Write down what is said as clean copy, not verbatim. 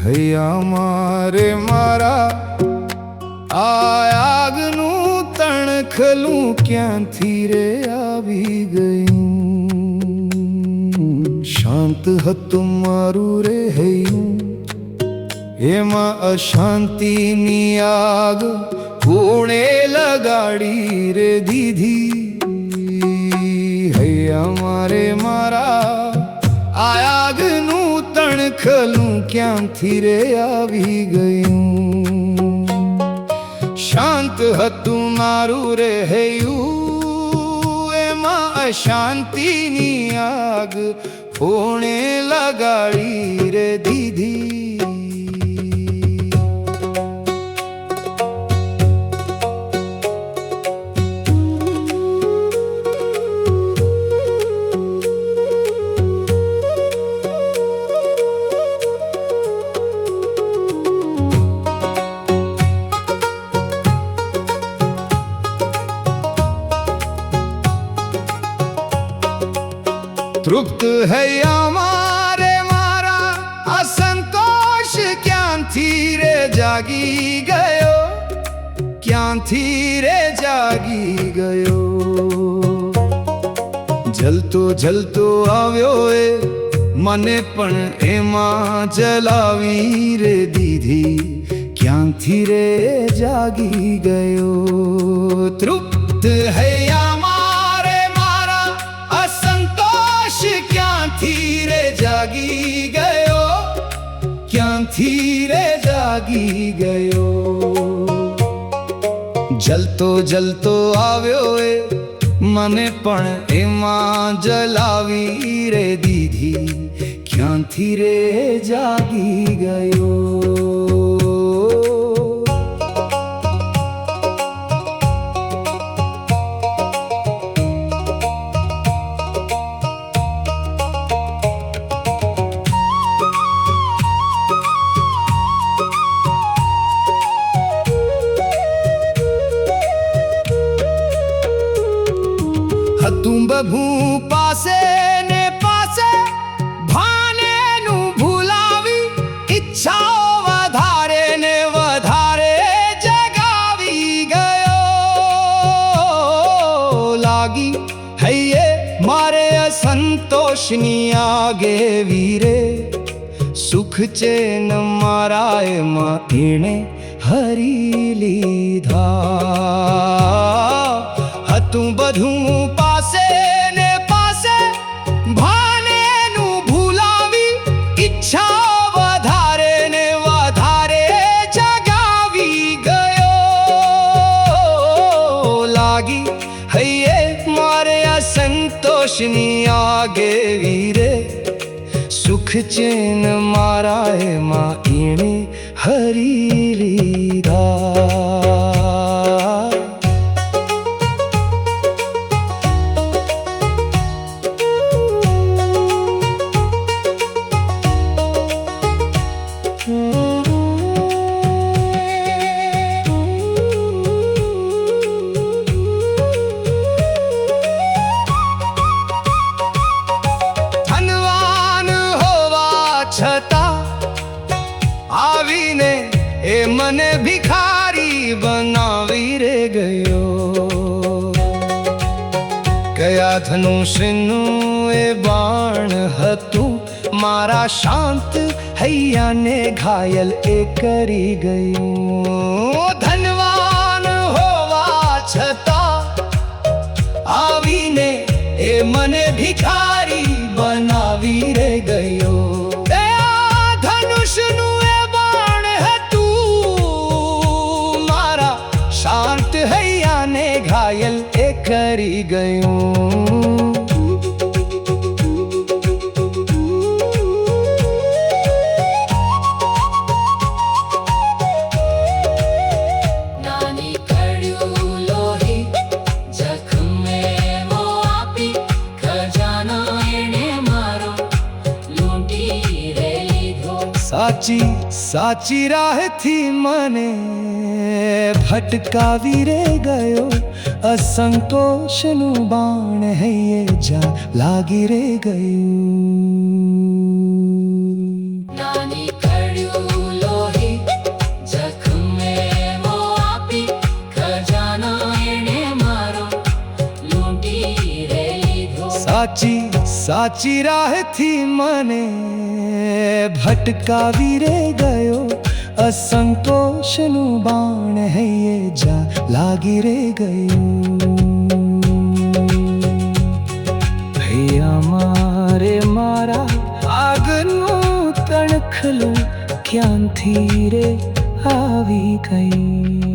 હૈયા મારે મારા આગનું તણખલું ક્યાંથી રે આવી ગયું. શાંત હતું મારું રે હૈયું, એમાં અશાંતિની આગ કોણે લગાડી રે દીધી. હૈયા મારે મારા આગનું તણખલું ક્યાંથી રે આવી ગયું. શાંત હતું મારું રે હૈયું, એમાં અશાંતિની આગ કોણે લગાડી રે દીધી. તૃપ્ત હૈયા મારે મારા અસંતોષ ક્યાંથી રે જાગી ગયો, ક્યાંથી રે જાગી ગયો. જલતો જલતો આવ્યો એ મને પણ એમાં જલાવી રે દીધી, ક્યાંથી રે જાગી ગયો. તૃપ્ત હૈયા ક્યાંથી રે જાગી ગયો, ક્યાંથી રે જાગી ગયો. જલતો જલતો આવ્યો એ મને પણ એમાં જલાવી રે દીધી, ક્યાંથી રે જાગી ગયો. હતું બહુ પાસે ને પાસે, ભાનેનું ભૂલાવી ઈચ્છાઓ વધારે ને વધારે જગાવી ગયો. લાગી હૈયે મારે અસંતોષની આગે વીરે, સુખ ચેન મારા એમાં એણે હરી લીધા. હતું બધું પાસે ને પાસે, ભાનેનું ભૂલાવી ઈચ્છા વધારે ને વધારે જગાવી ગયો. લાગી હૈયે મારે અસંતોષની આગે વીરે, સુખ ચેન મારા એમાં એણે હરી લીધા. આવીને એ મને ભિખારી બનાવી રે ગયો. કયા ધનુષનું એ બાણ હતું, મારા શાંત હૈયાને ઘાયલ એ કરી ગયું. ધનવાન હોવા છતાં આવીને એ મને ભિખારી બનાવી રે ગયો. ધનુષનું એ બાણ હતું, મારા શાંત હૈયાને ઘાયલ એ કરી ગયું. સાચી સાચી રાહથી મને ભટકાવી રે ગયો. અસંતોષનું બાણ હૈયે જા લાગી રે ગયું. નાની કડ્યું સાચી રાહથી મને ભટકાવી રે ગયો, અસંતોષનું બાણ હૈયે જા લાગી રે ગયું. ભૈયા મારે મારા આગનું તણખલું ક્યાંથી રે આવી ગયું.